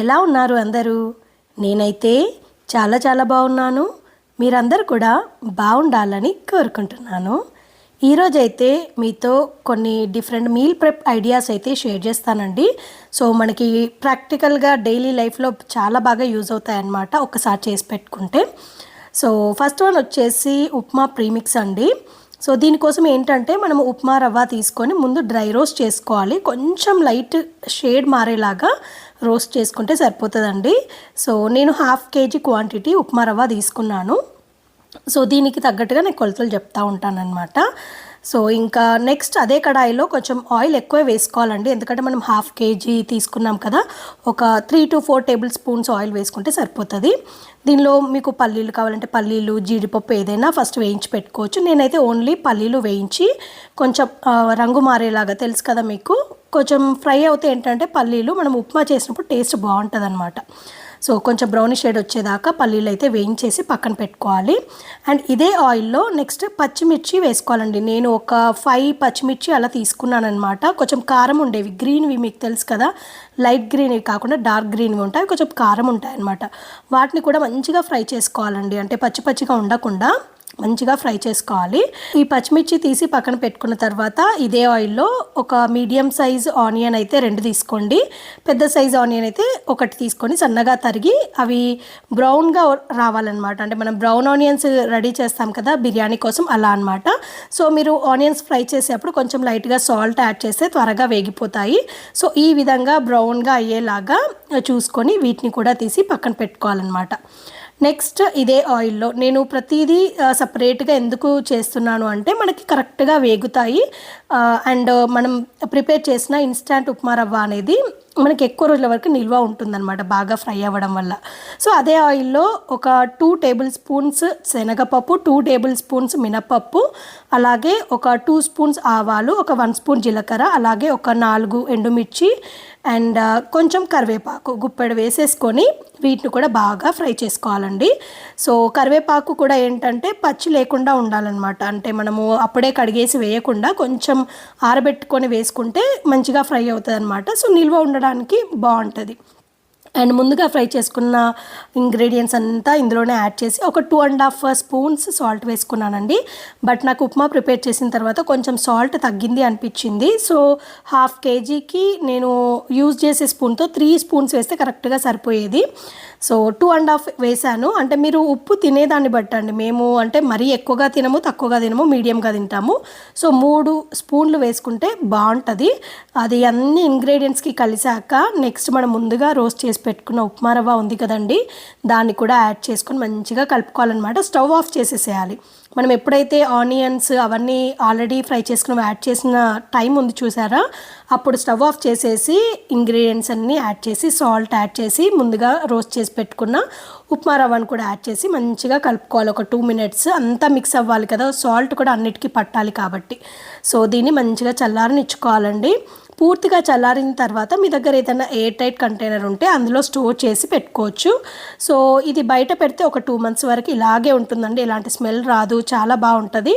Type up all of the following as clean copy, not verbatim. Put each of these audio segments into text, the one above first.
ఎలా ఉన్నారు అందరూ? నేనైతే చాలా చాలా బాగున్నాను. మీరందరూ కూడా బాగుండాలని కోరుకుంటున్నాను. ఈరోజైతే మీతో కొన్ని డిఫరెంట్ మీల్ ప్రెప్ ఐడియాస్ అయితే షేర్ చేస్తానండి. సో మనకి ప్రాక్టికల్గా డైలీ లైఫ్లో చాలా బాగా యూజ్ అవుతాయన్నమాట ఒకసారి చేసి పెట్టుకుంటే. సో ఫస్ట్ వన్ వచ్చేసి ఉప్మా ప్రీమిక్స్ అండి. సో దీనికోసం ఏంటంటే మనం ఉప్మా రవ్వ తీసుకొని ముందు డ్రై రోస్ట్ చేసుకోవాలి. కొంచెం లైట్ షేడ్ మారేలాగా రోస్ట్ చేసుకుంటే సరిపోతుందండి. సో నేను 1/2 kg క్వాంటిటీ ఉప్మా రవ్వ తీసుకున్నాను. సో దీనికి తగ్గట్టుగా నేను కొలతలు చెప్తా ఉంటానన్నమాట. సో ఇంకా నెక్స్ట్ అదే కడాయిలో కొంచెం ఆయిల్ ఎక్కువ వేసుకోవాలండి. ఎందుకంటే మనం 1/2 kg తీసుకున్నాం కదా, ఒక 3 to 4 టేబుల్ స్పూన్స్ ఆయిల్ వేసుకుంటే సరిపోతుంది. దీనిలో మీకు పల్లీలు కావాలంటే పల్లీలు, జీడిపప్పు ఏదైనా ఫస్ట్ వేయించి పెట్టుకోవచ్చు. నేనైతే ఓన్లీ పల్లీలు వేయించి కొంచెం రంగు మారేలాగా, తెలుసు కదా మీకు, కొంచెం ఫ్రై అవుతే ఏంటంటే పల్లీలు మనం ఉప్మా చేసినప్పుడు టేస్ట్ బాగుంటుంది అనమాట. సో కొంచెం బ్రౌనిష్ షేడ్ వచ్చేదాకా పల్లీలు అయితే వేయించేసి పక్కన పెట్టుకోవాలి. అండ్ ఇదే ఆయిల్లో నెక్స్ట్ పచ్చిమిర్చి వేసుకోవాలండి. నేను ఒక 5 పచ్చిమిర్చి అలా తీసుకున్నాను అనమాట. కొంచెం కారం ఉండేవి, గ్రీన్వి మీకు తెలుసు కదా, లైట్ గ్రీన్వి కాకుండా డార్క్ గ్రీన్వి ఉంటాయి, కొంచెం కారం ఉంటాయి అనమాట. వాటిని కూడా మంచిగా ఫ్రై చేసుకోవాలండి. అంటే పచ్చి పచ్చిగా ఉండకుండా మంచిగా ఫ్రై చేసుకోవాలి. ఈ పచ్చిమిర్చి తీసి పక్కన పెట్టుకున్న తర్వాత ఇదే ఆయిల్లో ఒక మీడియం సైజ్ ఆనియన్ అయితే 2 తీసుకోండి. పెద్ద సైజ్ ఆనియన్ అయితే 1 తీసుకొని సన్నగా తరిగి అవి బ్రౌన్గా రావాలన్నమాట. అంటే మనం బ్రౌన్ ఆనియన్స్ రెడీ చేస్తాం కదా బిర్యానీ కోసం, అలా అనమాట. సో మీరు ఆనియన్స్ ఫ్రై చేసేటప్పుడు కొంచెం లైట్గా సాల్ట్ యాడ్ చేస్తే త్వరగా వేగిపోతాయి. సో ఈ విధంగా బ్రౌన్గా అయ్యేలాగా చూసుకొని వీటిని కూడా తీసి పక్కన పెట్టుకోవాలన్నమాట. నెక్స్ట్ ఇదే ఆయిల్లో నేను ప్రతిదీ సపరేట్గా ఎందుకు చేస్తున్నాను అంటే మనకి కరెక్ట్గా వేగుతాయి. అండ్ మనం ప్రిపేర్ చేసిన ఇన్స్టాంట్ ఉప్మా రవ్వ అనేది మనకి ఎక్కువ రోజుల వరకు నిల్వ ఉంటుందన్నమాట, బాగా ఫ్రై అవ్వడం వల్ల. సో అదే ఆయిల్లో ఒక 2 టేబుల్ స్పూన్స్ శనగపప్పు, 2 టేబుల్ స్పూన్స్ మినపప్పు, అలాగే ఒక 2 స్పూన్స్ ఆవాలు, ఒక 1 స్పూన్ జీలకర్ర, అలాగే ఒక 4 ఎండుమిర్చి అండ్ కొంచెం కరివేపాకు గుప్పెడు వేసేసుకొని వీటిని కూడా బాగా ఫ్రై చేసుకోవాలండి. సో కరివేపాకు కూడా ఏంటంటే పచ్చి లేకుండా ఉండాలన్నమాట. అంటే మనము అప్పుడే కడిగేసి వేయకుండా కొంచెం ఆరబెట్టుకొని వేసుకుంటే మంచిగా ఫ్రై అవుతుంది అనమాట. సో నిల్వ ఉండడానికి బాగుంటుంది. అండ్ ముందుగా ఫ్రై చేసుకున్న ఇంగ్రీడియంట్స్ అంతా ఇందులోనే యాడ్ చేసి ఒక 2.5 స్పూన్స్ సాల్ట్ వేసుకున్నానండి. బట్ నాకు ఉప్మా ప్రిపేర్ చేసిన తర్వాత కొంచెం సాల్ట్ తగ్గింది అనిపించింది. సో 1/2 kgకి నేను యూజ్ చేసే స్పూన్తో 3 స్పూన్స్ వేస్తే కరెక్ట్గా సరిపోయేది. సో 2.5 వేసాను. అంటే మీరు ఉప్పు తినేదాన్ని బట్టండి. మేము అంటే మరీ ఎక్కువగా తినము, తక్కువగా తినము, మీడియంగా తింటాము. సో 3 స్పూన్లు వేసుకుంటే బాగుంటుంది. అది అన్ని ఇంగ్రీడియంట్స్కి కలిసాక నెక్స్ట్ మనం ముందుగా రోస్ట్ చేసి పెట్టుకున్న ఉప్మా రవ్వ ఉంది కదండి, దాన్ని కూడా యాడ్ చేసుకొని మంచిగా కలుపుకోవాలన్నమాట. స్టవ్ ఆఫ్ చేసేసేయాలి. మనం ఎప్పుడైతే ఆనియన్స్ అవన్నీ ఆల్రెడీ ఫ్రై చేసుకుని యాడ్ చేసిన టైం ఉంది చూసారా, అప్పుడు స్టవ్ ఆఫ్ చేసేసి ఇంగ్రీడియంట్స్ అన్నీ యాడ్ చేసి సాల్ట్ యాడ్ చేసి ముందుగా రోస్ట్ చేసి పెట్టుకున్న ఉప్మా రవ్వను కూడా యాడ్ చేసి మంచిగా కలుపుకోవాలి. ఒక 2 minutes అంతా మిక్స్ అవ్వాలి కదా, సాల్ట్ కూడా అన్నిటికీ పట్టాలి కాబట్టి. సో దీన్ని మంచిగా చల్లారనిచ్చుకోవాలండి. పూర్తిగా చల్లారిన తర్వాత మీ దగ్గర ఏదైనా ఎయిర్ టైట్ కంటైనర్ ఉంటే అందులో స్టోర్ చేసి పెట్టుకోవచ్చు. సో ఇది బయట పెడితే ఒక 2 months వరకు ఇలాగే ఉంటుందండి, ఎలాంటి స్మెల్ రాదు, చాలా బాగుంటుంది.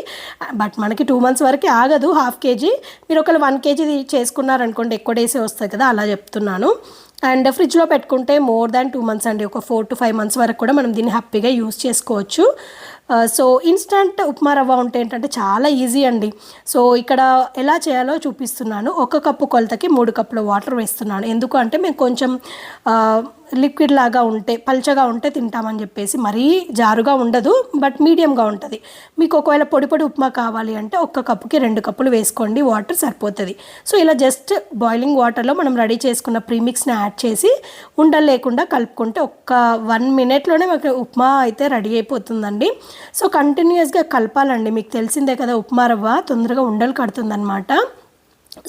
బట్ మనకి 2 months వరకు ఆగదు 1/2 kg. మీరు ఒకవేళ 1 kg చేసుకున్నారనుకోండి, ఎక్కువ డేసే వస్తాయి కదా, అలా చెప్తున్నాను. అండ్ ఫ్రిడ్జ్లో పెట్టుకుంటే మోర్ దాన్ 2 months అండి, ఒక 4 to 5 months వరకు కూడా మనం దీన్ని హ్యాపీగా యూజ్ చేసుకోవచ్చు. సో ఇన్స్టంట్ ఉప్మా రవ్వ ఉంటే ఏంటంటే చాలా ఈజీ అండి. సో ఇక్కడ ఎలా చేయాలో చూపిస్తున్నాను. 1 కప్పు కొలతకి 3 కప్పుల వాటర్ వేస్తున్నాను. ఎందుకు అంటే మేము కొంచెం లిక్విడ్ లాగా ఉంటే, పల్చగా ఉంటే తింటామని చెప్పేసి, మరీ జారుగా ఉండదు, బట్ మీడియంగా ఉంటుంది. మీకు ఒకవేళ పొడి పొడి ఉప్మా కావాలి అంటే 1 కప్పుకి 2 కప్పులు వేసుకోండి, వాటర్ సరిపోతుంది. సో ఇలా జస్ట్ బాయిలింగ్ వాటర్లో మనం రెడీ చేసుకున్న ప్రీమిక్స్ని యాడ్ చేసి ఉండలు లేకుండా కలుపుకుంటే ఒక 1 minute మాకు ఉప్మా అయితే రెడీ అయిపోతుందండి. సో కంటిన్యూస్గా కలపాలండి. మీకు తెలిసిందే కదా, ఉప్మా రవ్వ తొందరగా ఉండలు కడుతుందన్నమాట.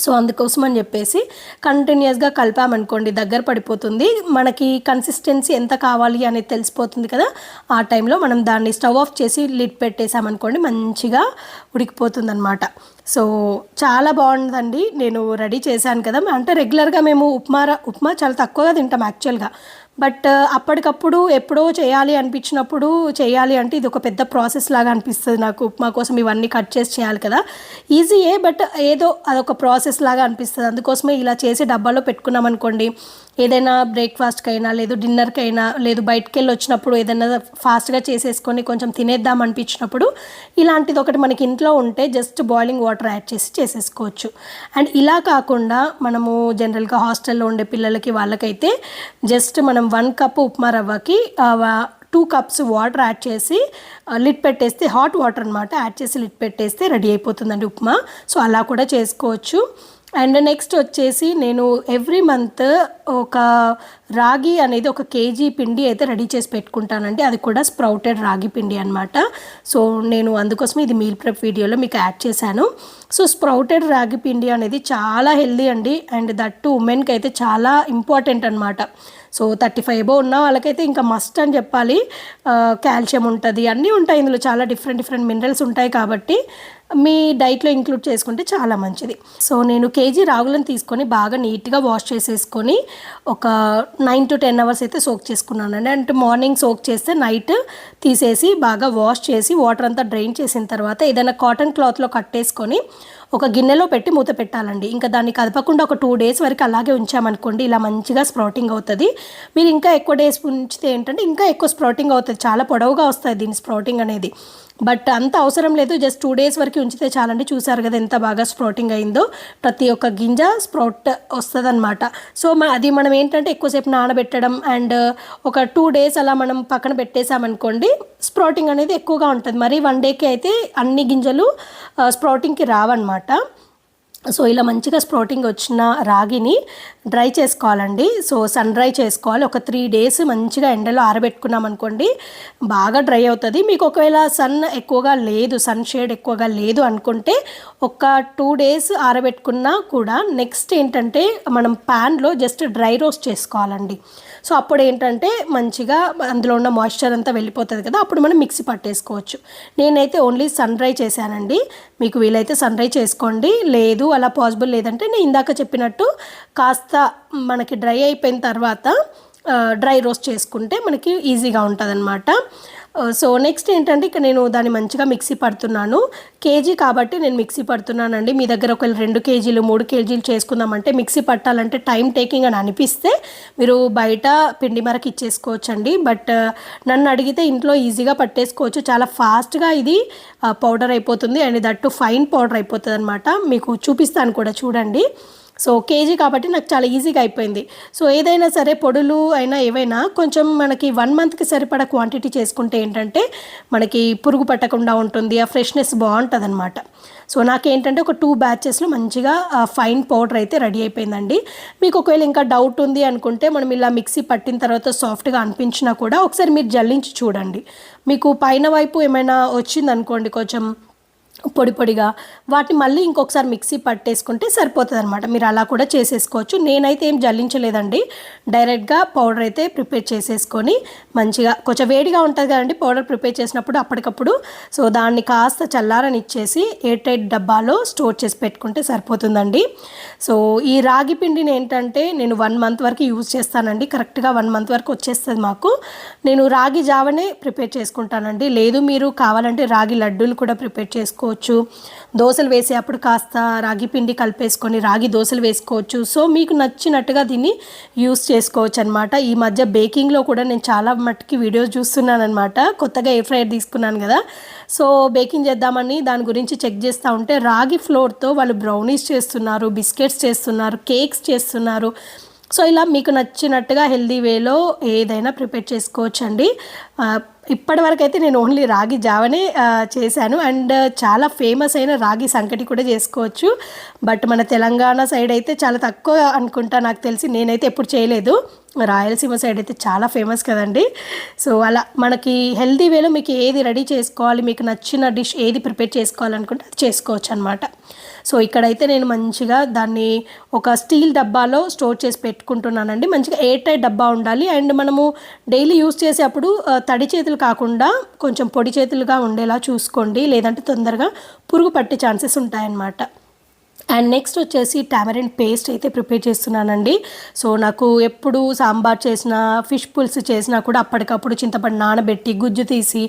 సో అందుకోసం అని చెప్పేసి కంటిన్యూస్గా కలిపామనుకోండి దగ్గర పడిపోతుంది. మనకి కన్సిస్టెన్సీ ఎంత కావాలి అనేది తెలిసిపోతుంది కదా, ఆ టైంలో మనం దాన్ని స్టవ్ ఆఫ్ చేసి లిడ్ పెట్టేసామనుకోండి మంచిగా ఉడికిపోతుంది అనమాట. సో చాలా బాగుందండి. నేను రెడీ చేశాను కదా, అంటే రెగ్యులర్గా మేము ఉప్మా చాలా తక్కువగా తింటాం యాక్చువల్గా. బట్ అప్పటికప్పుడు ఎప్పుడో చేయాలి అనిపించినప్పుడు చేయాలి అంటే ఇది ఒక పెద్ద ప్రాసెస్ లాగా అనిపిస్తుంది నాకు. ఉప్మా కోసం ఇవన్నీ కట్ చేసి చేయాలి కదా, ఈజీయే బట్ ఏదో అదొక ప్రాసెస్ లాగా అనిపిస్తుంది. అందుకోసమే ఇలా చేసి డబ్బాలో పెట్టుకున్నాం అనుకోండి, ఏదైనా బ్రేక్ఫాస్ట్కైనా లేదు డిన్నర్కైనా లేదు బయటికి వెళ్ళి వచ్చినప్పుడు ఏదైనా ఫాస్ట్గా చేసేసుకొని కొంచెం తినేద్దాం అనిపించినప్పుడు ఇలాంటిది ఒకటి మనకి ఇంట్లో ఉంటే జస్ట్ బాయిలింగ్ వాటర్ యాడ్ చేసి చేసేసుకోవచ్చు. అండ్ ఇలా కాకుండా మనము జనరల్గా హాస్టల్లో ఉండే పిల్లలకి వాళ్ళకైతే జస్ట్ మనం 1 కప్ ఉప్మా రవ్వకి 2 కప్స్ వాటర్ యాడ్ చేసి లిడ్ పెట్టేస్తే, హాట్ వాటర్ అనమాట, యాడ్ చేసి లిడ్ పెట్టేస్తే రెడీ అయిపోతుందండి ఉప్మా. సో అలా కూడా చేసుకోవచ్చు. అండ్ నెక్స్ట్ వచ్చేసి నేను ఎవ్రీ మంత్ ఒక రాగి అనేది 1 కేజీ పిండి అయితే రెడీ చేసి పెట్టుకుంటానండి. అది కూడా స్ప్రౌటెడ్ రాగి పిండి అనమాట. సో నేను అందుకోసమే ఇది మీల్ ప్రెప్ వీడియోలో మీకు యాడ్ చేశాను. సో స్ప్రౌటెడ్ రాగి పిండి అనేది చాలా హెల్దీ అండి. అండ్ దట్టు ఉమెన్కి అయితే చాలా ఇంపార్టెంట్ అనమాట. సో 35 అబోవ్ ఉన్న వాళ్ళకైతే ఇంకా మస్ట్ అని చెప్పాలి. కాల్షియం ఉంటుంది, అన్నీ ఉంటాయి ఇందులో, చాలా డిఫరెంట్ మినరల్స్ ఉంటాయి కాబట్టి మీ డైట్లో ఇంక్లూడ్ చేసుకుంటే చాలా మంచిది. సో నేను కేజీ రాగులను తీసుకొని బాగా నీట్గా వాష్ చేసేసుకొని ఒక 9 to 10 అవర్స్ అయితే సోక్ చేసుకున్నానండి. అంటే మార్నింగ్ సోక్ చేస్తే నైట్ తీసేసి బాగా వాష్ చేసి వాటర్ అంతా డ్రైన్ చేసిన తర్వాత ఏదైనా కాటన్ క్లాత్లో కట్టేసుకొని ఒక గిన్నెలో పెట్టి మూత పెట్టాలండి. ఇంకా దాన్ని కదపకుండా ఒక 2 days వరకు అలాగే ఉంచామనుకోండి, ఇలా మంచిగా స్ప్రౌటింగ్ అవుతుంది. మీరు ఇంకా ఎక్కువ డేస్ ఉంచితే ఏంటంటే ఇంకా ఎక్కువ స్ప్రౌటింగ్ అవుతుంది, చాలా పొడవుగా వస్తుంది దీని స్ప్రౌటింగ్ అనేది. బట్ అంత అవసరం లేదు, జస్ట్ 2 days వరకు ఉంచితే చాలండి. చూసారు కదా ఎంత బాగా స్ప్రౌటింగ్ అయిందో, ప్రతి ఒక్క గింజ స్ప్రౌట్ వస్తుంది అనమాట. సో అది మనం ఏంటంటే ఎక్కువసేపు నానబెట్టడం అండ్ ఒక 2 days అలా మనం పక్కన పెట్టేసామనుకోండి, స్ప్రౌటింగ్ అనేది ఎక్కువగా ఉంటుంది. మరి 1 dayకి అయితే అన్ని గింజలు స్ప్రౌటింగ్కి రావన్నమాట. సో ఇలా మంచిగా స్ప్రౌటింగ్ వచ్చిన రాగిని డ్రై చేసుకోవాలండి. సో సన్ డ్రై చేసుకోవాలి. ఒక 3 days మంచిగా ఎండలో ఆరబెట్టుకున్నాం అనుకోండి, బాగా డ్రై అవుతుంది. మీకు ఒకవేళ సన్ షేడ్ ఎక్కువగా లేదు అనుకుంటే ఒక 2 days ఆరబెట్టుకున్నా కూడా నెక్స్ట్ ఏంటంటే మనం ప్యాన్లో జస్ట్ డ్రై రోస్ట్ చేసుకోవాలండి. సో అప్పుడు ఏంటంటే మంచిగా అందులో ఉన్న మాయిశ్చర్ అంతా వెళ్ళిపోతుంది కదా, అప్పుడు మనం మిక్సీ పట్టేసుకోవచ్చు. నేనైతే ఓన్లీ సన్ డ్రై చేశానండి. మీకు వీలైతే సన్ డ్రై చేసుకోండి, లేదు అలా పాసిబుల్ లేదంటే నేను ఇందాక చెప్పినట్టు కాస్త మనకి డ్రై అయిపోయిన తర్వాత డ్రై రోస్ట్ చేసుకుంటే మనకి ఈజీగా ఉంటుంది అనమాట. సో నెక్స్ట్ ఏంటంటే ఇక్కడ నేను దాన్ని మంచిగా మిక్సీ పడుతున్నాను. కేజీ కాబట్టి నేను మిక్సీ పడుతున్నానండి. మీ దగ్గర ఒక 2 కేజీలు 3 కేజీలు చేసుకుందామంటే మిక్సీ పట్టాలంటే టైం టేకింగ్ అని అనిపిస్తే మీరు బయట పిండి మరకు ఇచ్చేసుకోవచ్చండి. బట్ నన్ను అడిగితే ఇంట్లో ఈజీగా పట్టేసుకోవచ్చు, చాలా ఫాస్ట్గా ఇది పౌడర్ అయిపోతుంది. అండ్ దట్టు ఫైన్ పౌడర్ అయిపోతుంది అనమాట. మీకు చూపిస్తాను కూడా చూడండి. సో కేజీ కాబట్టి నాకు చాలా ఈజీగా అయిపోయింది. సో ఏదైనా సరే పొడులు అయినా ఏవైనా కొంచెం మనకి 1 monthకి సరిపడా క్వాంటిటీ చేసుకుంటే ఏంటంటే మనకి పురుగు పట్టకుండా ఉంటుంది, ఆ ఫ్రెష్నెస్ బాగుంటుంది అనమాట. సో నాకేంటంటే ఒక 2 batchesలో మంచిగా ఫైన్ పౌడర్ అయితే రెడీ అయిపోయిందండి. మీకు ఒకవేళ ఇంకా డౌట్ ఉంది అనుకుంటే మనం ఇలా మిక్సీ పట్టిన తర్వాత సాఫ్ట్గా అనిపించినా కూడా ఒకసారి మీరు జల్లించి చూడండి. మీకు పైన వైపు ఏమైనా వచ్చిందనుకోండి కొంచెం పొడిగా, వాటిని మళ్ళీ ఇంకొకసారి మిక్సీ పట్టేసుకుంటే సరిపోతుంది అనమాట. మీరు అలా కూడా చేసేసుకోవచ్చు. నేనైతే ఏం జల్లించలేదండి, డైరెక్ట్గా పౌడర్ అయితే ప్రిపేర్ చేసేసుకొని మంచిగా కొంచెం వేడిగా ఉంటుంది కదండి పౌడర్ ప్రిపేర్ చేసినప్పుడు అప్పటికప్పుడు. సో దాన్ని కాస్త చల్లారనిచ్చేసి ఎయిర్ టైట్ డబ్బాలో స్టోర్ చేసి పెట్టుకుంటే సరిపోతుందండి. సో ఈ రాగి పిండిని ఏంటంటే నేను 1 month వరకు యూజ్ చేస్తానండి. కరెక్ట్గా 1 month వరకు వచ్చేస్తుంది మాకు. నేను రాగి జావనే ప్రిపేర్ చేసుకుంటానండి. లేదు మీరు కావాలంటే రాగి లడ్డూలు కూడా ప్రిపేర్ చేసుకోవచ్చు. దోశలు వేసేటప్పుడు కాస్త రాగి పిండి కలిపేసుకొని రాగి దోశలు వేసుకోవచ్చు. సో మీకు నచ్చినట్టుగా దీన్ని యూస్ చేసుకోవచ్చు అనమాట. ఈ మధ్య బేకింగ్లో కూడా నేను చాలా మట్టుకి వీడియోస్ చూస్తున్నాను అనమాట. కొత్తగా ఎయిర్ ఫ్రైయర్ తీసుకున్నాను కదా, సో బేకింగ్ చేద్దామని దాని గురించి చెక్ చేస్తూ ఉంటే రాగి ఫ్లోర్తో వాళ్ళు బ్రౌనీస్ చేస్తున్నారు, బిస్కెట్స్ చేస్తున్నారు, కేక్స్ చేస్తున్నారు. సో ఇలా మీకు నచ్చినట్టుగా హెల్దీ వేలో ఏదైనా ప్రిపేర్ చేసుకోవచ్చండి. ఇప్పటివరకు అయితే నేను ఓన్లీ రాగి జావనే చేశాను. అండ్ చాలా ఫేమస్ అయిన రాగి సంకటి కూడా చేసుకోవచ్చు. బట్ మన తెలంగాణ సైడ్ అయితే చాలా తక్కువ అనుకుంటా నాకు తెలిసి, నేనైతే ఎప్పుడు చేయలేదు. రాయలసీమ సైడ్ అయితే చాలా ఫేమస్ కదండి. సో అలా మనకి హెల్దీ వేలో మీకు ఏది రెడీ చేసుకోవాలి, మీకు నచ్చిన డిష్ ఏది ప్రిపేర్ చేసుకోవాలనుకుంటే అది చేసుకోవచ్చు అనమాట. సో ఇక్కడైతే నేను మంచిగా దాన్ని ఒక స్టీల్ డబ్బాలో స్టోర్ చేసి పెట్టుకుంటున్నానండి. మంచిగా ఎయిర్ టైట్ డబ్బా ఉండాలి. అండ్ మనము డైలీ యూస్ చేసేటప్పుడు తడి చేతులు కాకుండా కొంచెం పొడి చేతులుగా ఉండేలా చూసుకోండి, లేదంటే తొందరగా పురుగు పట్టే ఛాన్సెస్ ఉంటాయన్నమాట. అండ్ నెక్స్ట్ వచ్చేసి టామరిన్ పేస్ట్ అయితే ప్రిపేర్ చేస్తున్నానండి. సో నాకు ఎప్పుడు సాంబార్ చేసినా, ఫిష్ పులుసు చేసినా కూడా అప్పటికప్పుడు చింతపండు నానబెట్టి గుజ్జు తీసి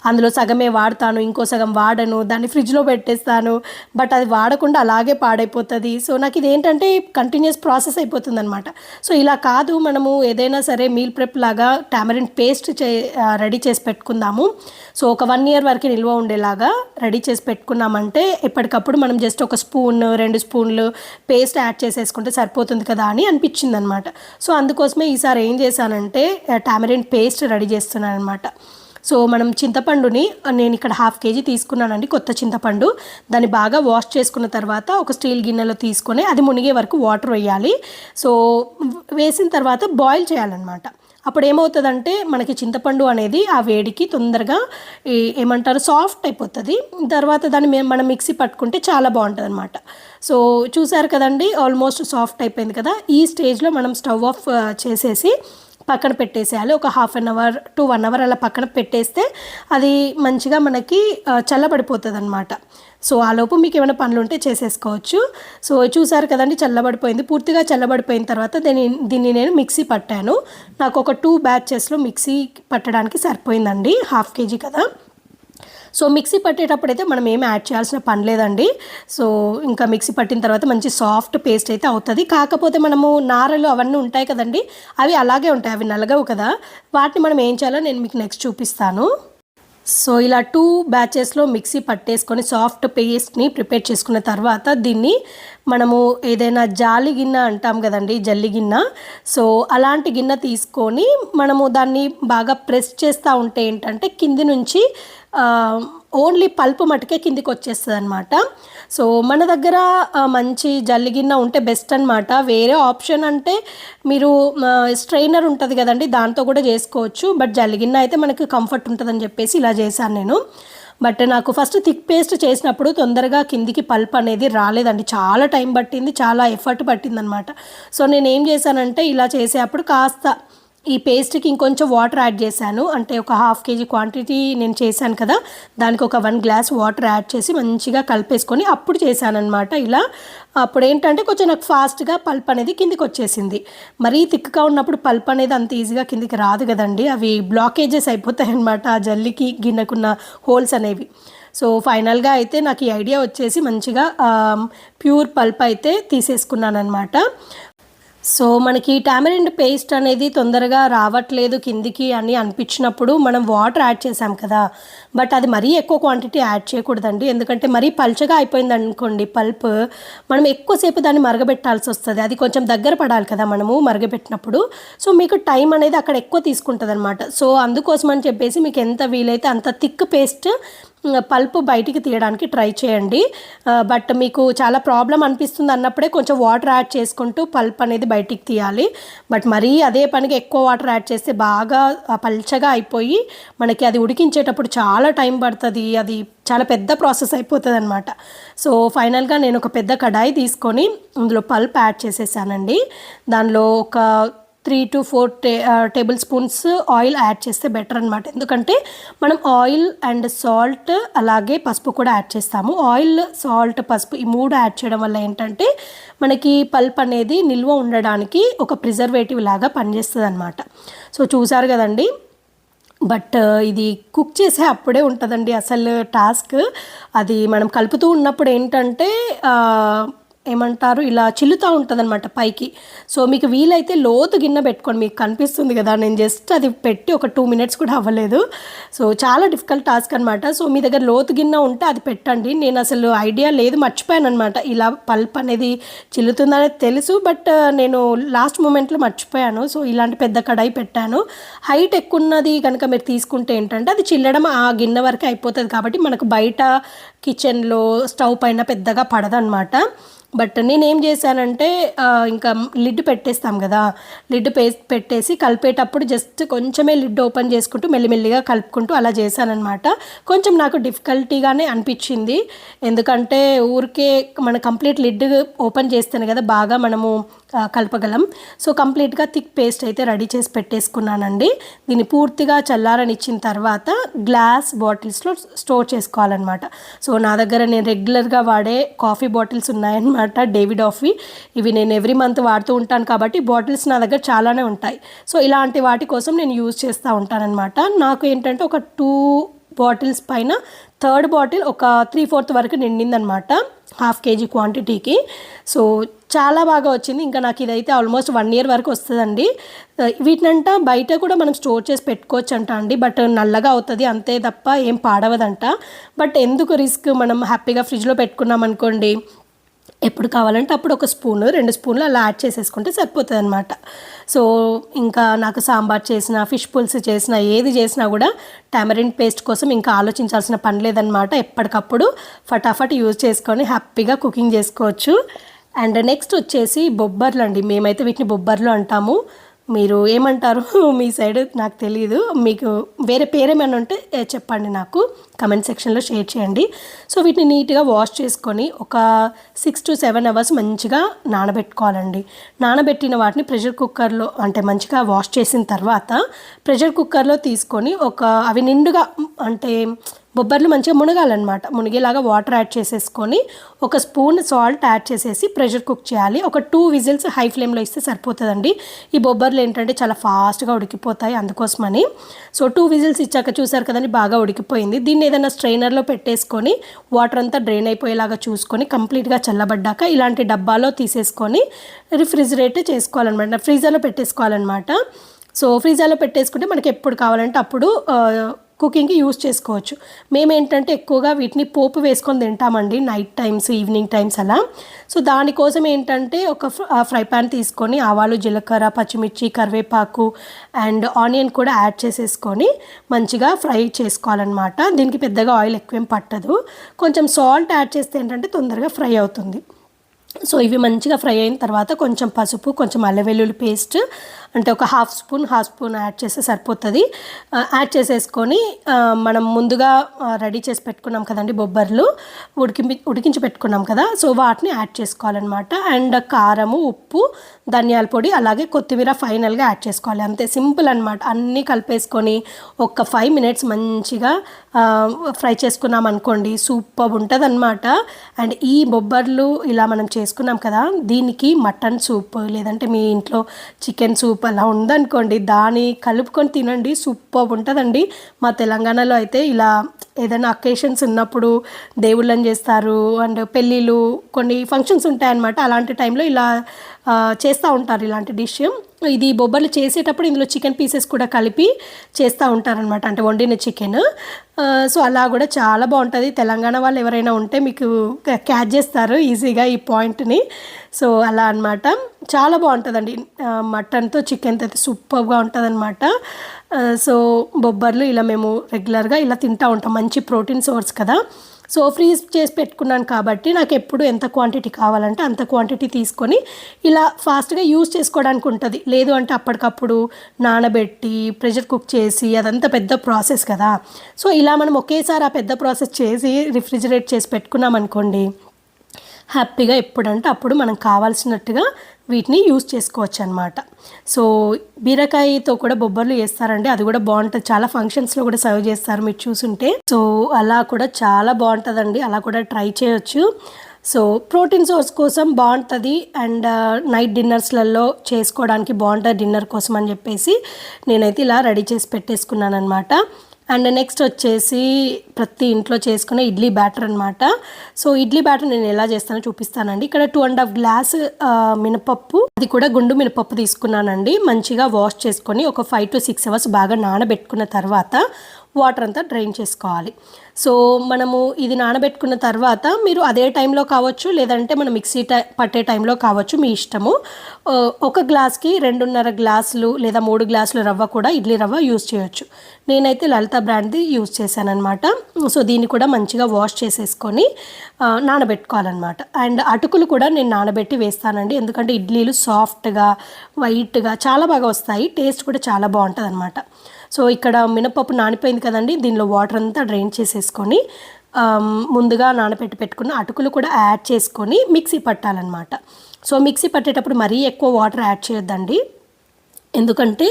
అందులో సగమే వాడతాను, ఇంకో సగం వాడను, దాన్ని ఫ్రిడ్జ్లో పెట్టేస్తాను. బట్ అది వాడకుండా అలాగే పాడైపోతుంది. సో నాకు ఇది ఏంటంటే కంటిన్యూస్ ప్రాసెస్ అయిపోతుంది అనమాట. సో ఇలా కాదు, మనము ఏదైనా సరే మీల్ ప్రెప్ లాగా టామరిన్ పేస్ట్ రెడీ చేసి పెట్టుకుందాము. సో ఒక 1 year వరకు నిల్వ ఉండేలాగా రెడీ చేసి పెట్టుకున్నామంటే ఎప్పటికప్పుడు మనం జస్ట్ ఒక స్పూన్ 2 స్పూన్లు పేస్ట్ యాడ్ చేసేసుకుంటే సరిపోతుంది కదా అని అనిపించింది అనమాట. సో అందుకోసమే ఈసారి ఏం చేశానంటే టామరిన్ పేస్ట్ రెడీ చేస్తున్నాను అనమాట. సో మనం చింతపండుని నేను ఇక్కడ 1/2 kg తీసుకున్నానండి, కొత్త చింతపండు. దాన్ని బాగా వాష్ చేసుకున్న తర్వాత ఒక స్టీల్ గిన్నెలో తీసుకొని అది మునిగే వరకు వాటర్ వేయాలి. సో వేసిన తర్వాత బాయిల్ చేయాలన్నమాట. అప్పుడు ఏమవుతుందంటే మనకి చింతపండు అనేది ఆ వేడికి తొందరగా ఏమంటారు సాఫ్ట్ అయిపోతుంది. తర్వాత దాన్ని మనం మిక్సీ పట్టుకుంటే చాలా బాగుంటుంది అనమాట. సో చూసారు కదండి, ఆల్మోస్ట్ సాఫ్ట్ అయిపోయింది కదా. ఈ స్టేజ్లో మనం స్టవ్ ఆఫ్ చేసేసి పక్కన పెట్టేసేయాలి. ఒక 1/2 hour to 1 hour అలా పక్కన పెట్టేస్తే అది మంచిగా మనకి చల్లబడిపోతుంది అనమాట. సో ఆ లోపు మీకు ఏమైనా పనులు ఉంటే చేసేసుకోవచ్చు. సో చూసారు కదండి, చల్లబడిపోయింది. పూర్తిగా చల్లబడిపోయిన తర్వాత దీన్ని నేను మిక్సీ పట్టాను. నాకు ఒక 2 batchesలో మిక్సీ పట్టడానికి సరిపోయిందండి, 1/2 kg కదా. సో మిక్సీ పట్టేటప్పుడు అయితే మనం ఏమి యాడ్ చేయాల్సిన పని లేదండి. సో ఇంకా మిక్సీ పట్టిన తర్వాత మంచి సాఫ్ట్ పేస్ట్ అయితే అవుతుంది. కాకపోతే మనము నారలు అవన్నీ ఉంటాయి కదండి, అవి అలాగే ఉంటాయి, అవి నలగవు కదా. వాటిని మనం ఏం చేయాలో నేను మీకు నెక్స్ట్ చూపిస్తాను. సో ఇలా 2 batchesలో మిక్సీ పట్టేసుకొని సాఫ్ట్ పేస్ట్ని ప్రిపేర్ చేసుకున్న తర్వాత దీన్ని మనము ఏదైనా జాలి గిన్నె అంటాం కదండి, జల్లి గిన్నె. సో అలాంటి గిన్నె తీసుకొని మనము దాన్ని బాగా ప్రెస్ చేస్తూ ఉంటే ఏంటంటే కింది నుంచి ఓన్లీ పల్పు మటుకే కిందికి వచ్చేస్తుంది అనమాట. సో మన దగ్గర మంచి జల్లి గిన్నె ఉంటే బెస్ట్ అనమాట. వేరే ఆప్షన్ అంటే మీరు స్ట్రైనర్ ఉంటుంది కదండి, దాంతో కూడా చేసుకోవచ్చు. బట్ జల్లి గిన్నె అయితే మనకి కంఫర్ట్ ఉంటుందని చెప్పేసి ఇలా చేశాను నేను. బట్ నాకు ఫస్ట్ థిక్ పేస్ట్ చేసినప్పుడు తొందరగా కిందికి పల్ప్ అనేది రాలేదండి, చాలా టైం పట్టింది, చాలా ఎఫర్ట్ పట్టింది అనమాట. సో నేను ఏం చేశానంటే ఇలా చేసేటప్పుడు కాస్త ఈ పేస్ట్కి ఇంకొంచెం వాటర్ యాడ్ చేశాను. అంటే ఒక 1/2 kg క్వాంటిటీ నేను చేశాను కదా, దానికి ఒక 1 glass వాటర్ యాడ్ చేసి మంచిగా కలిపేసుకొని అప్పుడు చేశాను అనమాట ఇలా. అప్పుడు ఏంటంటే కొంచెం నాకు ఫాస్ట్గా పల్ప్ అనేది కిందికి వచ్చేసింది. మరీ థిక్గా ఉన్నప్పుడు పల్ప్ అనేది అంత ఈజీగా కిందికి రాదు కదండి, అవి బ్లాకేజెస్ అయిపోతాయి అనమాట, ఆ జల్లికి గిన్నెకున్న హోల్స్ అనేవి. సో ఫైనల్గా అయితే నాకు ఈ ఐడియా వచ్చేసి మంచిగా ప్యూర్ పల్ప్ అయితే తీసేసుకున్నాను అనమాట. సో మనకి టామరిన్ పేస్ట్ అనేది తొందరగా రావట్లేదు కిందికి అని అనిపించినప్పుడు మనం వాటర్ యాడ్ చేసాం కదా, బట్ అది మరీ ఎక్కువ క్వాంటిటీ యాడ్ చేయకూడదండి. ఎందుకంటే మరీ పల్చగా అయిపోయింది అనుకోండి పల్ప్, మనం ఎక్కువసేపు దాన్ని మరగబెట్టాల్సి వస్తుంది. అది కొంచెం దగ్గర పడాలి కదా మనము మరగబెట్టినప్పుడు. సో మీకు టైం అనేది అక్కడ ఎక్కువ తీసుకుంటుంది అనమాట. సో అందుకోసం అని చెప్పేసి మీకు ఎంత వీలైతే అంత థిక్ పేస్ట్ పల్ప్ బయటికి తీయడానికి ట్రై చేయండి. బట్ మీకు చాలా ప్రాబ్లం అనిపిస్తుంది అన్నప్పుడే కొంచెం వాటర్ యాడ్ చేసుకుంటూ పల్ప్ అనేది బయటికి తీయాలి. బట్ మరీ అదే పనికి ఎక్కువ వాటర్ యాడ్ చేస్తే బాగా పల్చగా అయిపోయి మనకి అది ఉడికించేటప్పుడు చాలా టైం పడుతుంది, అది చాలా పెద్ద ప్రాసెస్ అయిపోతుంది అనమాట. సో ఫైనల్గా నేను ఒక పెద్ద కడాయి తీసుకొని అందులో పల్ప్ యాడ్ చేసేసానండి. దానిలో ఒక 3 to 4 table spoons oil add చేస్తే బెటర్ అనమాట. ఎందుకంటే మనం ఆయిల్ అండ్ సాల్ట్ అలాగే పసుపు కూడా యాడ్ చేస్తాము. ఆయిల్, సాల్ట్, పసుపు ఈ 3 యాడ్ చేయడం వల్ల ఏంటంటే మనకి పల్ప్ అనేది నిల్వ ఉండడానికి ఒక ప్రిజర్వేటివ్ లాగా పనిచేస్తుంది అనమాట. సో చూసారు కదండి, బట్ ఇది కుక్ చేసే అప్పుడే ఉంటుందండి అసలు టాస్క్. అది మనం కలుపుతూ ఉన్నప్పుడు ఏంటంటే ఏమంటారు ఇలా చిల్లుతూ ఉంటుంది అనమాట పైకి. సో మీకు వీలైతే లోతు గిన్నె పెట్టుకోండి, మీకు కనిపిస్తుంది కదా, నేను జస్ట్ అది పెట్టి ఒక 2 minutes కూడా అవ్వలేదు. సో చాలా డిఫికల్ట్ టాస్క్ అనమాట. సో మీ దగ్గర లోతు గిన్నె ఉంటే అది పెట్టండి. నేను అసలు ఐడియా లేదు, మర్చిపోయాను అనమాట. ఇలా పల్ప్ అనేది చిల్లుతుందనేది తెలుసు, బట్ నేను లాస్ట్ మూమెంట్లో మర్చిపోయాను. సో ఇలాంటి పెద్ద కడాయి పెట్టాను. హైట్ ఎక్కువ ఉన్నది కనుక మీరు తీసుకుంటే ఏంటంటే అది చిల్లడం ఆ గిన్నె వరకే అయిపోతుంది కాబట్టి మనకు బయట కిచెన్లో స్టవ్ పైన పెద్దగా పడదనమాట. బట్ నేనేం చేశానంటే ఇంకా లిడ్ పెట్టేస్తాం కదా, లిడ్ పెట్టేసి కలిపేటప్పుడు జస్ట్ కొంచెమే లిడ్ ఓపెన్ చేసుకుంటూ మెల్లిమెల్లిగా కలుపుకుంటూ అలా చేశానమాట. కొంచెం నాకు డిఫికల్టీగానే అనిపించింది, ఎందుకంటే ఊరికే మన కంప్లీట్ లిడ్ ఓపెన్ చేస్తేనే కదా బాగా మనము కలపగలం. సో కంప్లీట్గా థిక్ పేస్ట్ అయితే రెడీ చేసి పెట్టేసుకున్నానండి. దీన్ని పూర్తిగా చల్లారనిచ్చిన తర్వాత గ్లాస్ బాటిల్స్లో స్టోర్ చేసుకోవాలన్నమాట. సో నా దగ్గర నేను రెగ్యులర్గా వాడే కాఫీ బాటిల్స్ ఉన్నాయన్నమాట, డేవిడ్ ఆఫీ. ఇవి నేను ఎవ్రీ మంత్ వాడుతూ ఉంటాను కాబట్టి బాటిల్స్ నా దగ్గర చాలానే ఉంటాయి. సో ఇలాంటి వాటి కోసం నేను యూజ్ చేస్తూ ఉంటానన్నమాట. నాకు ఏంటంటే ఒక 2 బాటిల్స్ పైన థర్డ్ బాటిల్ ఒక 3/4 వరకు నిండిందనమాట, 1/2 kg క్వాంటిటీకి. సో చాలా బాగా వచ్చింది. ఇంకా నాకు ఇదైతే ఆల్మోస్ట్ 1 year వరకు వస్తుందండి. వీటినంట బయట కూడా మనం స్టోర్ చేసి పెట్టుకోవచ్చు అంట అండి, బట్ నల్లగా అవుతుంది అంతే తప్ప ఏం పాడవదంట. బట్ ఎందుకు రిస్క్, మనం హ్యాపీగా ఫ్రిడ్జ్లో పెట్టుకున్నాం అనుకోండి, ఎప్పుడు కావాలంటే అప్పుడు 1 స్పూను 2 స్పూన్లు అలా యాడ్ చేసేసుకుంటే సరిపోతుంది అనమాట. సో ఇంకా నాకు సాంబార్ చేసిన, ఫిష్ పులుసు చేసిన, ఏది చేసినా కూడా టామరిన్ పేస్ట్ కోసం ఇంకా ఆలోచించాల్సిన పని లేదనమాట. ఎప్పటికప్పుడు ఫటాఫట్ యూజ్ చేసుకొని హ్యాపీగా కుకింగ్ చేసుకోవచ్చు. అండ్ నెక్స్ట్ వచ్చేసి బొబ్బర్లు అండి. మేమైతే వీటిని బొబ్బర్లు అంటాము. మీరు ఏమంటారు మీ సైడ్ నాకు తెలియదు, మీకు వేరే పేరేమైనా ఉంటే చెప్పండి, నాకు కమెంట్ సెక్షన్లో షేర్ చేయండి. సో వీటిని నీట్గా వాష్ చేసుకొని ఒక 6 to 7 hours మంచిగా నానబెట్టుకోవాలండి. నానబెట్టిన వాటిని ప్రెషర్ కుక్కర్లో, అంటే మంచిగా వాష్ చేసిన తర్వాత ప్రెషర్ కుక్కర్లో తీసుకొని అవి నిండుగా, అంటే బొబ్బర్లు మంచిగా మునగాలన్నమాట, మునిగేలాగా వాటర్ యాడ్ చేసేసుకొని 1 స్పూన్ సాల్ట్ యాడ్ చేసేసి ప్రెషర్ కుక్ చేయాలి. ఒక 2 విజిల్స్ హై ఫ్లేమ్లో ఇస్తే సరిపోతుందండి. ఈ బొబ్బర్లు ఏంటంటే చాలా ఫాస్ట్గా ఉడికిపోతాయి, అందుకోసమని. సో 2 విజిల్స్ ఇచ్చాక చూసారు కదండి, బాగా ఉడికిపోయింది. దీన్ని ఏదైనా స్ట్రైనర్లో పెట్టేసుకొని వాటర్ అంతా డ్రైన్ అయిపోయేలాగా చూసుకొని కంప్లీట్గా చల్లబడ్డాక ఇలాంటి డబ్బాలో తీసేసుకొని రిఫ్రిజిరేట్ చేసుకోవాలన్నమాట, ఫ్రీజర్లో పెట్టేసుకోవాలన్నమాట. సో ఫ్రీజర్లో పెట్టేసుకుంటే మనకి ఎప్పుడు కావాలంటే అప్పుడు కుకింగ్కి యూస్ చేసుకోవచ్చు. మేమేంటంటే ఎక్కువగా వీటిని పోపు వేసుకొని తింటామండి, నైట్ టైమ్స్, ఈవినింగ్ టైమ్స్ అలా. సో దానికోసం ఏంటంటే ఒక ఫ్రై ప్యాన్ తీసుకొని ఆవాలు, జీలకర్ర, పచ్చిమిర్చి, కరివేపాకు అండ్ ఆనియన్ కూడా యాడ్ చేసేసుకొని మంచిగా ఫ్రై చేసుకోవాలన్నమాట. దీనికి పెద్దగా ఆయిల్ ఎక్కువేం పట్టదు. కొంచెం సాల్ట్ యాడ్ చేస్తే ఏంటంటే తొందరగా ఫ్రై అవుతుంది. సో ఇవి మంచిగా ఫ్రై అయిన తర్వాత కొంచెం పసుపు, కొంచెం అల్లం వెల్లుల్లి పేస్ట్, అంటే ఒక హాఫ్ స్పూన్ యాడ్ చేస్తే సరిపోతుంది. యాడ్ చేసేసుకొని మనం ముందుగా రెడీ చేసి పెట్టుకున్నాం కదండి బొబ్బర్లు, ఉడికించి పెట్టుకున్నాం కదా, సో వాటిని యాడ్ చేసుకోవాలన్నమాట. అండ్ కారము, ఉప్పు, ధనియాల పొడి, అలాగే కొత్తిమీర ఫైనల్గా యాడ్ చేసుకోవాలి. అంతే, సింపుల్ అనమాట. అన్నీ కలిపేసుకొని ఒక 5 minutes మంచిగా ఫ్రై చేసుకున్నాం అనుకోండి, సూపర్ ఉంటుంది అనమాట. అండ్ ఈ బొబ్బర్లు ఇలా మనం చేసుకున్నాం కదా, దీనికి మటన్ సూప్ లేదంటే మీ ఇంట్లో చికెన్ సూప్ అలా ఉందనుకోండి, దాన్ని కలుపుకొని తినండి, సూపర్ ఉంటుందండి. మా తెలంగాణలో అయితే ఇలా ఏదైనా అకేషన్స్ ఉన్నప్పుడు దేవుళ్ళని చేస్తారు, అండ్ పెళ్ళిళ్ళు, కొన్ని ఫంక్షన్స్ ఉంటాయన్నమాట, అలాంటి టైంలో ఇలా చేస్తూ ఉంటారు ఇలాంటి డిష్. ఇది బొబ్బర్లు చేసేటప్పుడు ఇందులో చికెన్ పీసెస్ కూడా కలిపి చేస్తూ ఉంటారనమాట, అంటే వండిన చికెన్. సో అలా కూడా చాలా బాగుంటుంది. తెలంగాణ వాళ్ళు ఎవరైనా ఉంటే మీకు క్యాచ్ చేస్తారు ఈజీగా ఈ పాయింట్ని. సో అలా అనమాట, చాలా బాగుంటుందండి. మటన్తో చికెన్తో అయితే సూపర్గా ఉంటుంది అనమాట. సో బొబ్బర్లు ఇలా మేము రెగ్యులర్గా ఇలా తింటూ ఉంటాం, మంచి ప్రోటీన్ సోర్స్ కదా. సో ఫ్రీజ్ చేసి పెట్టుకున్నాను కాబట్టి నాకు ఎప్పుడు ఎంత క్వాంటిటీ కావాలంటే అంత క్వాంటిటీ తీసుకొని ఇలా ఫాస్ట్గా యూజ్ చేసుకోవడానికి ఉంటుంది. లేదు అంటే అప్పటికప్పుడు నానబెట్టి ప్రెషర్ కుక్ చేసి అదంతా పెద్ద ప్రాసెస్ కదా. సో ఇలా మనం ఒకేసారి ఆ పెద్ద ప్రాసెస్ చేసి రిఫ్రిజిరేట్ చేసి పెట్టుకున్నాం అనుకోండి, హ్యాపీగా ఎప్పుడంటే అప్పుడు మనం కావాల్సినట్టుగా వీటిని యూజ్ చేసుకోవచ్చు అనమాట. సో బీరకాయతో కూడా బొబ్బర్లు చేస్తారండి, అది కూడా బాగుంటుంది. చాలా ఫంక్షన్స్లో కూడా సర్వ్ చేస్తారు మీరు చూసుంటే. సో అలా కూడా చాలా బాగుంటుందండి, అలా కూడా ట్రై చేయొచ్చు. సో ప్రోటీన్ సోర్స్ కోసం బాగుంటుంది. అండ్ నైట్ డిన్నర్స్లలో చేసుకోవడానికి బాగుంటుంది, డిన్నర్ కోసం అని చెప్పేసి నేనైతే ఇలా రెడీ చేసి పెట్టేసుకున్నాను అనమాట. అండ్ నెక్స్ట్ వచ్చేసి ప్రతి ఇంట్లో చేసుకునే ఇడ్లీ బ్యాటర్ అనమాట. సో ఇడ్లీ బ్యాటర్ నేను ఎలా చేస్తానో చూపిస్తానండి. ఇక్కడ 2.5 గ్లాస్ మినపప్పు, అది కూడా గుండు మినపప్పు తీసుకున్నానండి. మంచిగా వాష్ చేసుకొని ఒక 5 to 6 hours బాగా నానబెట్టుకున్న తర్వాత వాటర్ అంతా డ్రైన్ చేసుకోవాలి. సో మనము ఇది నానబెట్టుకున్న తర్వాత మీరు అదే టైంలో కావచ్చు, లేదంటే మనం మిక్సీ పట్టే టైంలో కావచ్చు, మీ ఇష్టము. 1 గ్లాస్కి 2.5 గ్లాసులు లేదా 3 గ్లాసులు రవ్వ కూడా, ఇడ్లీ రవ్వ యూజ్ చేయొచ్చు. నేనైతే లలిత బ్రాండ్ది యూజ్ చేశానమాట. సో దీన్ని కూడా మంచిగా వాష్ చేసేసుకొని నానబెట్టుకోవాలన్నమాట. అండ్ అటుకులు కూడా నేను నానబెట్టి వేస్తానండి, ఎందుకంటే ఇడ్లీలు సాఫ్ట్గా, వైట్గా చాలా బాగా వస్తాయి, టేస్ట్ కూడా చాలా బాగుంటుంది అనమాట. సో ఇక్కడ మినపప్పు నానిపోయింది కదండి, దీనిలో వాటర్ అంతా డ్రైన్ చేసేసుకొని ముందుగా నానబెట్టి పెట్టుకున్న అటుకులు కూడా యాడ్ చేసుకొని మిక్సీ పట్టాలన్నమాట. సో మిక్సీ పట్టేటప్పుడు మరీ ఎక్కువ వాటర్ యాడ్ చేయొద్దండి, ఎందుకంటే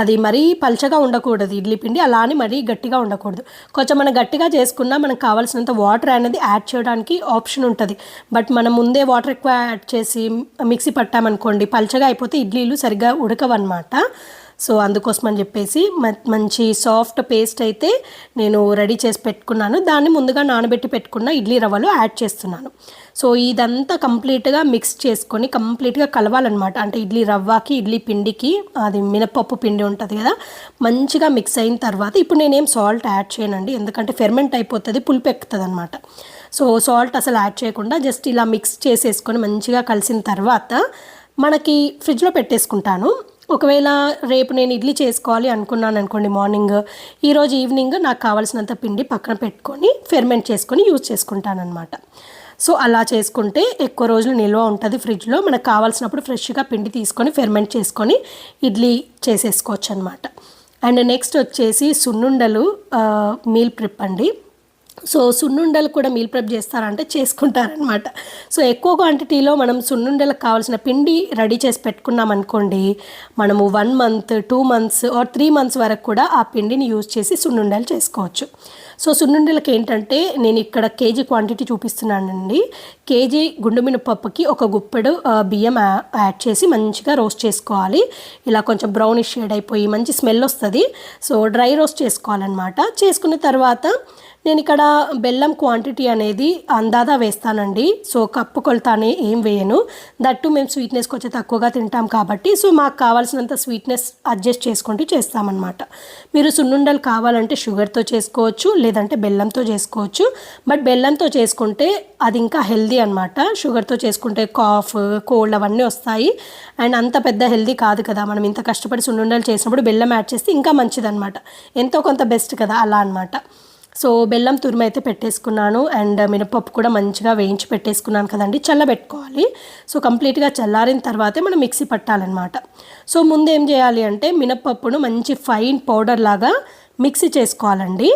అది మరీ పల్చగా ఉండకూడదు ఇడ్లీ పిండి, అలా అని మరీ గట్టిగా ఉండకూడదు. కొంచెం మనం గట్టిగా చేసుకున్నా మనకు కావాల్సినంత వాటర్ అనేది యాడ్ చేయడానికి ఆప్షన్ ఉంటుంది. బట్ మనం ముందే వాటర్ ఎక్కువ యాడ్ చేసి మిక్సీ పట్టామనుకోండి, పల్చగా అయిపోతే ఇడ్లీలు సరిగ్గా ఉడకవన్నమాట. సో అందుకోసం అని చెప్పేసి మంచి సాఫ్ట్ పేస్ట్ అయితే నేను రెడీ చేసి పెట్టుకున్నాను. దాన్ని ముందుగా నానబెట్టి పెట్టుకున్న ఇడ్లీ రవ్వలో యాడ్ చేస్తున్నాను. సో ఇదంతా కంప్లీట్గా మిక్స్ చేసుకొని కంప్లీట్గా కలవాలన్నమాట. అంటే ఇడ్లీ రవ్వకి ఇడ్లీ పిండికి అది మినపప్పు పిండి ఉంటుంది కదా, మంచిగా మిక్స్ అయిన తర్వాత ఇప్పుడు నేనేం సాల్ట్ యాడ్ చేయనండి, ఎందుకంటే ఫెర్మెంట్ అయిపోతుంది, పులుపు ఎక్కుతుంది అనమాట. సో సాల్ట్ అసలు యాడ్ చేయకుండా జస్ట్ ఇలా మిక్స్ చేసేసుకొని మంచిగా కలిసిన తర్వాత మనకి ఫ్రిడ్జ్లో పెట్టేసుకుంటాను. ఒకవేళ రేపు నేను ఇడ్లీ చేసుకోవాలి అనుకున్నాను అనుకోండి మార్నింగ్, ఈరోజు ఈవినింగ్ నాకు కావాల్సినంత పిండి పక్కన పెట్టుకొని ఫెర్మెంట్ చేసుకొని యూజ్ చేసుకుంటాను అనమాట. సో అలా చేసుకుంటే ఎక్కువ రోజులు నిల్వ ఉంటుంది ఫ్రిడ్జ్లో. మనకు కావాల్సినప్పుడు ఫ్రెష్గా పిండి తీసుకొని ఫెర్మెంట్ చేసుకొని ఇడ్లీ చేసేసుకోవచ్చు అనమాట. అండ్ నెక్స్ట్ వచ్చేసి సున్నుండలు మీల్ ప్రిప్ అండి. సో సున్నుండలు కూడా మీల్ ప్రెప్ చేస్తారంటే చేసుకుంటారనమాట. సో ఎక్కువ క్వాంటిటీలో మనం సున్నుండలకు కావాల్సిన పిండి రెడీ చేసి పెట్టుకున్నాం అనుకోండి, మనము 1 మంత్ 2 మంత్స్ ఆర్ 3 మంత్స్ వరకు కూడా ఆ పిండిని యూజ్ చేసి సున్నుండలు చేసుకోవచ్చు. సో సున్నుండలకి ఏంటంటే నేను ఇక్కడ కేజీ క్వాంటిటీ చూపిస్తున్నానండి. కేజీ గుండు మినపప్పుకి ఒక గుప్పెడు బియ్యం యాడ్ చేసి మంచిగా రోస్ట్ చేసుకోవాలి. ఇలా కొంచెం బ్రౌనిష్ షేడ్ అయిపోయి మంచి స్మెల్ వస్తుంది. సో డ్రై రోస్ట్ చేసుకోవాలన్నమాట. చేసుకున్న తర్వాత నేను ఇక్కడ బెల్లం క్వాంటిటీ అనేది అందాదా వేస్తానండి. సో కప్పు కొలతనే ఏం వేయను, దట్టు మేము స్వీట్నెస్ కొంచెం తక్కువగా తింటాం కాబట్టి సో మాకు కావాల్సినంత స్వీట్నెస్ అడ్జస్ట్ చేసుకుంటూ చేస్తామన్నమాట. మీరు సున్నుండలు కావాలంటే షుగర్తో చేసుకోవచ్చు, లేదంటే బెల్లంతో చేసుకోవచ్చు. బట్ బెల్లంతో చేసుకుంటే అది ఇంకా హెల్దీ అనమాట. షుగర్తో చేసుకుంటే కాఫ్ కోల్డ్ అవన్నీ వస్తాయి, అండ్ అంత పెద్ద హెల్దీ కాదు కదా. మనం ఇంత కష్టపడి సున్నుండలు చేసినప్పుడు బెల్లం యాడ్ చేస్తే ఇంకా మంచిదన్నమాట, ఎంతో కొంత బెస్ట్ కదా, అలా అనమాట. సో బెల్లం తురుము అయితే పెట్టేసుకున్నాను, అండ్ మినపప్పు కూడా మంచిగా వేయించి పెట్టేసుకున్నాను కదండి. చల్లబెట్టుకోవాలి. సో కంప్లీట్గా చల్లారిన తర్వాతే మనం మిక్సీ పట్టాలన్నమాట. సో ముందు ఏం చేయాలి అంటే మినపప్పును మంచి ఫైన్ పౌడర్ లాగా మిక్సీ చేసుకోవాలండి.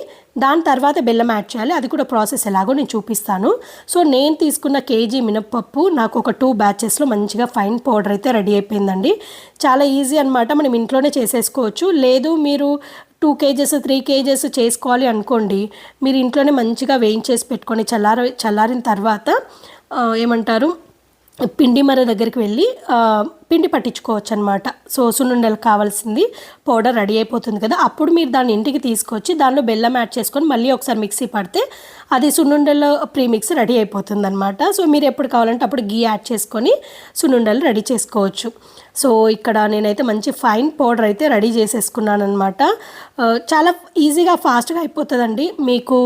దాని తర్వాత బెల్లం యాడ్ చేయాలి. అది కూడా ప్రాసెస్ ఎలాగో నేను చూపిస్తాను. సో నేను తీసుకున్న కేజీ మినపప్పు నాకు ఒక 2 బ్యాచెస్లో మంచిగా ఫైన్ పౌడర్ అయితే రెడీ అయిపోయిందండి. చాలా ఈజీ అనమాట, మనం ఇంట్లోనే చేసేసుకోవచ్చు. లేదు మీరు 2 కేజెస్ 3 కేజెస్ చేసుకోవాలి అనుకోండి, మీరు ఇంట్లోనే మంచిగా వేయించేసి పెట్టుకొని చల్లారిన తర్వాత ఏమంటారు పిండి మర దగ్గరికి వెళ్ళి పిండి పట్టించుకోవచ్చు అనమాట. సో సున్నుండలకు కావాల్సింది పౌడర్ రెడీ అయిపోతుంది కదా, అప్పుడు మీరు దాన్ని ఇంటికి తీసుకొచ్చి దానిలో బెల్లం యాడ్ చేసుకొని మళ్ళీ ఒకసారి మిక్సీ పడితే అది సున్నుండలో ప్రీమిక్స్ రెడీ అయిపోతుంది అనమాట. సో మీరు ఎప్పుడు కావాలంటే అప్పుడు గీ యాడ్ చేసుకొని సున్నుండలు రెడీ చేసుకోవచ్చు. సో ఇక్కడ నేనైతే మంచి ఫైన్ పౌడర్ అయితే రెడీ చేసేసుకున్నాను అనమాట. చాలా ఈజీగా ఫాస్ట్గా అయిపోతుందండి. మీకు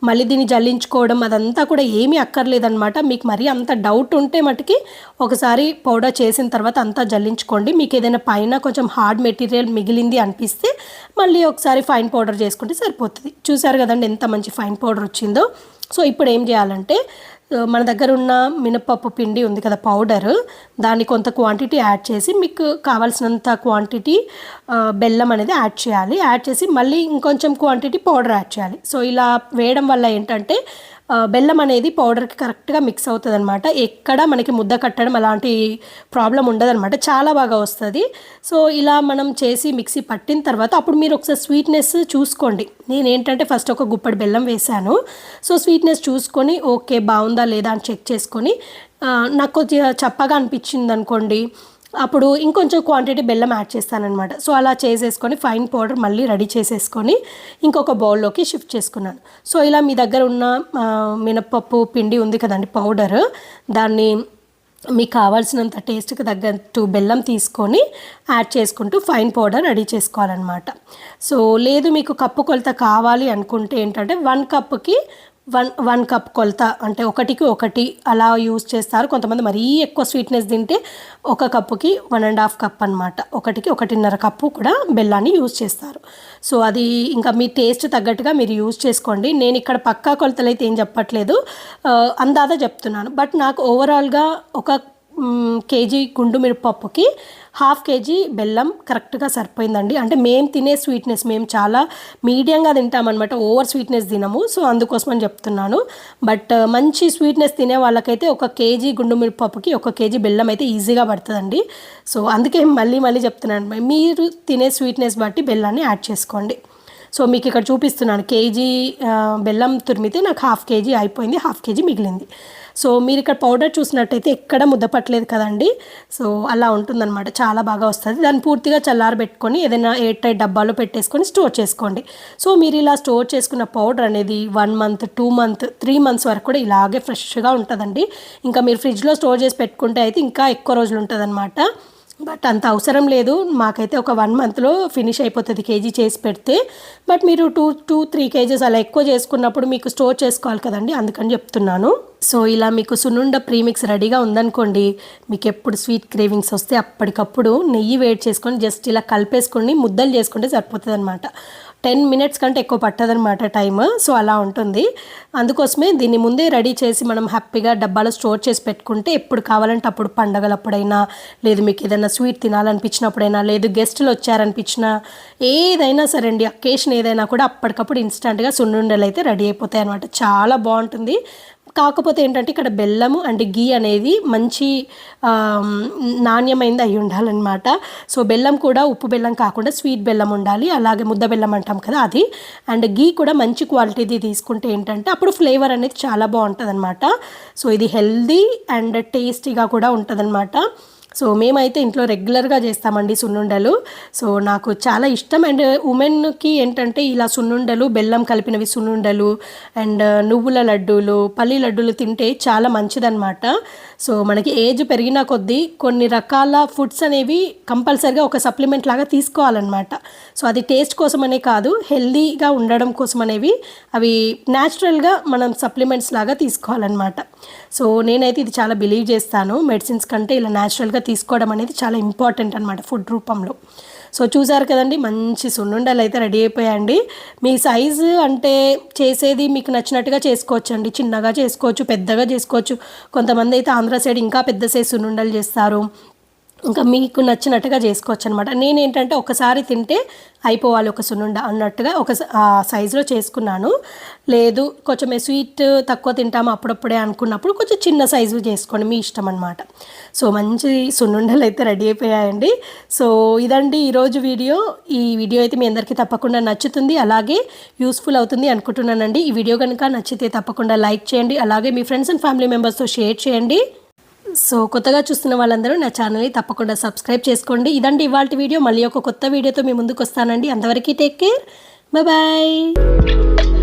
మళ్ళీ దీన్ని జల్లించుకోవడం అదంతా కూడా ఏమీ అక్కర్లేదనమాట. మీకు మరీ అంత డౌట్ ఉంటే మటుకి ఒకసారి పౌడర్ చేసిన తర్వాత అంతా జల్లించుకోండి. మీకు ఏదైనా పైన కొంచెం హార్డ్ మెటీరియల్ మిగిలింది అనిపిస్తే మళ్ళీ ఒకసారి ఫైన్ పౌడర్ చేసుకుంటే సరిపోతుంది. చూసారు కదండి ఎంత మంచి ఫైన్ పౌడర్ వచ్చిందో. సో ఇప్పుడు ఏం చేయాలంటే మన దగ్గర ఉన్న మినపప్పు పిండి ఉంది కదా పౌడర్, దాన్ని కొంత క్వాంటిటీ యాడ్ చేసి మీకు కావాల్సినంత క్వాంటిటీ బెల్లం అనేది యాడ్ చేయాలి. యాడ్ చేసి మళ్ళీ ఇంకొంచెం క్వాంటిటీ పౌడర్ యాడ్ చేయాలి. సో ఇలా వేయడం వల్ల ఏంటంటే బెల్లం అనేది పౌడర్కి కరెక్ట్గా మిక్స్ అవుతుంది అనమాట. ఎక్కడ మనకి ముద్ద కట్టడం అలాంటి ప్రాబ్లం ఉండదన్నమాట, చాలా బాగా వస్తుంది. సో ఇలా మనం చేసి మిక్సీ పట్టిన తర్వాత అప్పుడు మీరు ఒకసారి స్వీట్నెస్ చూసుకోండి. నేనేంటంటే ఫస్ట్ ఒక గుప్పడి బెల్లం వేశాను. సో స్వీట్నెస్ చూసుకొని ఓకే బాగుందా లేదా అని చెక్ చేసుకొని నాకు కొద్దిగా చప్పగా అనిపించింది అనుకోండి, అప్పుడు ఇంకొంచెం క్వాంటిటీ బెల్లం యాడ్ చేస్తానన్నమాట. సో అలా చేసేసుకొని ఫైన్ పౌడర్ మళ్ళీ రెడీ చేసేసుకొని ఇంకొక బౌల్లోకి షిఫ్ట్ చేసుకున్నాను. సో ఇలా మీ దగ్గర ఉన్న మినపప్పు పిండి ఉంది కదండి పౌడర్, దాన్ని మీకు కావాల్సినంత టేస్ట్కి తగ్గట్టు బెల్లం తీసుకొని యాడ్ చేసుకుంటూ ఫైన్ పౌడర్ రెడీ చేసుకోవాలన్నమాట. సో లేదు మీకు కప్పు కొలత కావాలి అనుకుంటే ఏంటంటే 1 కప్పుకి 1 కప్ కొలత, అంటే 1కి 1 అలా యూజ్ చేస్తారు. కొంతమంది మరీ ఎక్కువ స్వీట్నెస్ తింటే 1 కప్పుకి 1.5 కప్ అనమాట, 1కి 1.5 కప్పు కూడా బెల్లాన్ని యూజ్ చేస్తారు. సో అది ఇంకా మీ టేస్ట్ తగ్గట్టుగా మీరు యూజ్ చేసుకోండి. నేను ఇక్కడ పక్కా కొలతలు అయితే ఏం చెప్పట్లేదు, అందాదా చెప్తున్నాను. బట్ నాకు ఓవరాల్గా ఒక కేజీ గుండు మిరపప్పుకి హాఫ్ కేజీ బెల్లం కరెక్ట్గా సరిపోయిందండి. అంటే మేము తినే స్వీట్నెస్ మేము చాలా మీడియంగా తింటామన్నమాట, ఓవర్ స్వీట్నెస్ తినము. సో అందుకోసమని చెప్తున్నాను. బట్ మంచి స్వీట్నెస్ తినే వాళ్ళకైతే 1 కేజీ గుండు మిరపప్పుకి 1 కేజీ బెల్లం అయితే ఈజీగా పడుతుందండి. సో అందుకే మళ్ళీ చెప్తున్నాను, మీరు తినే స్వీట్నెస్ బట్టి బెల్లాన్ని యాడ్ చేసుకోండి. సో మీకు ఇక్కడ చూపిస్తున్నాను, కేజీ బెల్లం తురిమితే నాకు హాఫ్ కేజీ అయిపోయింది, హాఫ్ కేజీ మిగిలింది. సో మీరు ఇక్కడ పౌడర్ చూసినట్టయితే ఎక్కడ ముద్ద పట్టలేదు కదండి. సో అలా ఉంటుందన్నమాట, చాలా బాగా వస్తుంది. దాన్ని పూర్తిగా చల్లారబెట్టుకొని ఏదైనా ఎయిర్ టైట్ డబ్బాలో పెట్టేసుకొని స్టోర్ చేసుకోండి. సో మీరు ఇలా స్టోర్ చేసుకున్న పౌడర్ అనేది 1 మంత్ 2 మంత్ 3 మంత్స్ వరకు కూడా ఇలాగే ఫ్రెష్గా ఉంటుందండి. ఇంకా మీరు ఫ్రిడ్జ్లో స్టోర్ చేసి పెట్టుకుంటే అయితే ఇంకా ఎక్కువ రోజులు ఉంటుందన్నమాట. బట్ అంత అవసరం లేదు, మాకైతే ఒక 1 మంత్లో ఫినిష్ అయిపోతుంది కేజీ చేసి పెడితే. బట్ మీరు 2-3 కేజెస్ అలా ఎక్కువ చేసుకున్నప్పుడు మీకు స్టోర్ చేసుకోవాలి కదండి, అందుకని చెప్తున్నాను. సో ఇలా మీకు సున్నుండ ప్రీమిక్స్ రెడీగా ఉందనుకోండి, మీకు ఎప్పుడు స్వీట్ క్రేవింగ్స్ వస్తే అప్పటికప్పుడు నెయ్యి వేడి చేసుకొని జస్ట్ ఇలా కలిపేసుకొని ముద్దలు చేసుకుంటే సరిపోతుంది అనమాట. 10 మినిట్స్ కంటే ఎక్కువ పట్టదనమాట టైమ్. సో అలా ఉంటుంది. అందుకోసమే దీన్ని ముందే రెడీ చేసి మనం హ్యాపీగా డబ్బాలో స్టోర్ చేసి పెట్టుకుంటే ఎప్పుడు కావాలంటే అప్పుడు, పండగలప్పుడైనా, లేదు మీకు ఏదైనా స్వీట్ తినాలనిపించినప్పుడైనా, లేదు గెస్టులు వచ్చారనిపించినా, ఏదైనా సరే అండి, అకేషన్ ఏదైనా కూడా అప్పటికప్పుడు ఇన్స్టెంట్గా సున్నుండలు అయితే రెడీ అయిపోతాయి అనమాట. చాలా బాగుంటుంది. కాకపోతే ఏంటంటే ఇక్కడ బెల్లము అండ్ గీ అనేది మంచి నాణ్యమైనది అయి ఉండాలన్నమాట. సో బెల్లం కూడా ఉప్పు బెల్లం కాకుండా స్వీట్ బెల్లం ఉండాలి, అలాగే ముద్ద బెల్లం అంటాం కదా అది. అండ్ గీ కూడా మంచి క్వాలిటీది తీసుకుంటే ఏంటంటే అప్పుడు ఫ్లేవర్ అనేది చాలా బాగుంటుంది అనమాట. సో ఇది హెల్దీ అండ్ టేస్టీగా కూడా ఉంటుంది అనమాట. సో మేమైతే ఇంట్లో రెగ్యులర్గా చేస్తామండి సున్నుండలు. సో నాకు చాలా ఇష్టం. అండ్ ఉమెన్కి ఏంటంటే ఇలా సున్నుండలు, బెల్లం కలిపినవి సున్నుండలు అండ్ నువ్వుల లడ్డూలు, పల్లి లడ్డూలు తింటే చాలా మంచిదన్నమాట. సో మనకి ఏజ్ పెరిగిన కొద్దీ కొన్ని రకాల ఫుడ్స్ అనేవి కంపల్సరిగా ఒక సప్లిమెంట్ లాగా తీసుకోవాలన్నమాట. సో అది టేస్ట్ కోసమనే కాదు, హెల్దీగా ఉండడం కోసం అనేవి అవి న్యాచురల్గా మనం సప్లిమెంట్స్ లాగా తీసుకోవాలన్నమాట. సో నేనైతే ఇది చాలా బిలీవ్ చేస్తాను, మెడిసిన్స్ కంటే ఇలా న్యాచురల్గా తీసుకోవడం అనేది చాలా ఇంపార్టెంట్ అనమాట ఫుడ్ రూపంలో. సో చూసారు కదండి, మంచి సున్నుండలు అయితే రెడీ అయిపోయాయండి. మీ సైజు అంటే చేసేది మీకు నచ్చినట్టుగా చేసుకోవచ్చు అండి, చిన్నగా చేసుకోవచ్చు, పెద్దగా చేసుకోవచ్చు. కొంతమంది అయితే ఆంధ్ర సైడ్ ఇంకా పెద్ద సైజు సున్నుండలు చేస్తారు, ఇంకా మీకు నచ్చినట్టుగా చేసుకోవచ్చు అనమాట. నేనేంటంటే ఒకసారి తింటే అయిపోవాలి ఒక సున్నుండ అన్నట్టుగా ఒక సైజులో చేసుకున్నాను. లేదు కొంచెం స్వీట్ తక్కువ తింటాము అప్పుడప్పుడే అనుకున్నప్పుడు కొంచెం చిన్న సైజు చేసుకోండి, మీ ఇష్టం అనమాట. సో మంచి సున్నుండలు అయితే రెడీ అయిపోయాయండి. సో ఇదండి ఈరోజు వీడియో. ఈ వీడియో అయితే మీ అందరికీ తప్పకుండా నచ్చుతుంది, అలాగే యూస్ఫుల్ అవుతుంది అనుకుంటున్నానండి. ఈ వీడియో కనుక నచ్చితే తప్పకుండా లైక్ చేయండి, అలాగే మీ ఫ్రెండ్స్ అండ్ ఫ్యామిలీ మెంబర్స్తో షేర్ చేయండి. సో కొత్తగా చూస్తున్న వాళ్ళందరూ నా ఛానల్ని తప్పకుండా సబ్స్క్రైబ్ చేసుకోండి. ఇదండి ఇవాల్టి వీడియో. మళ్ళీ ఒక కొత్త వీడియోతో మీ ముందుకు వస్తానండి. అంతవరకు టేక్ కేర్, బాయ్.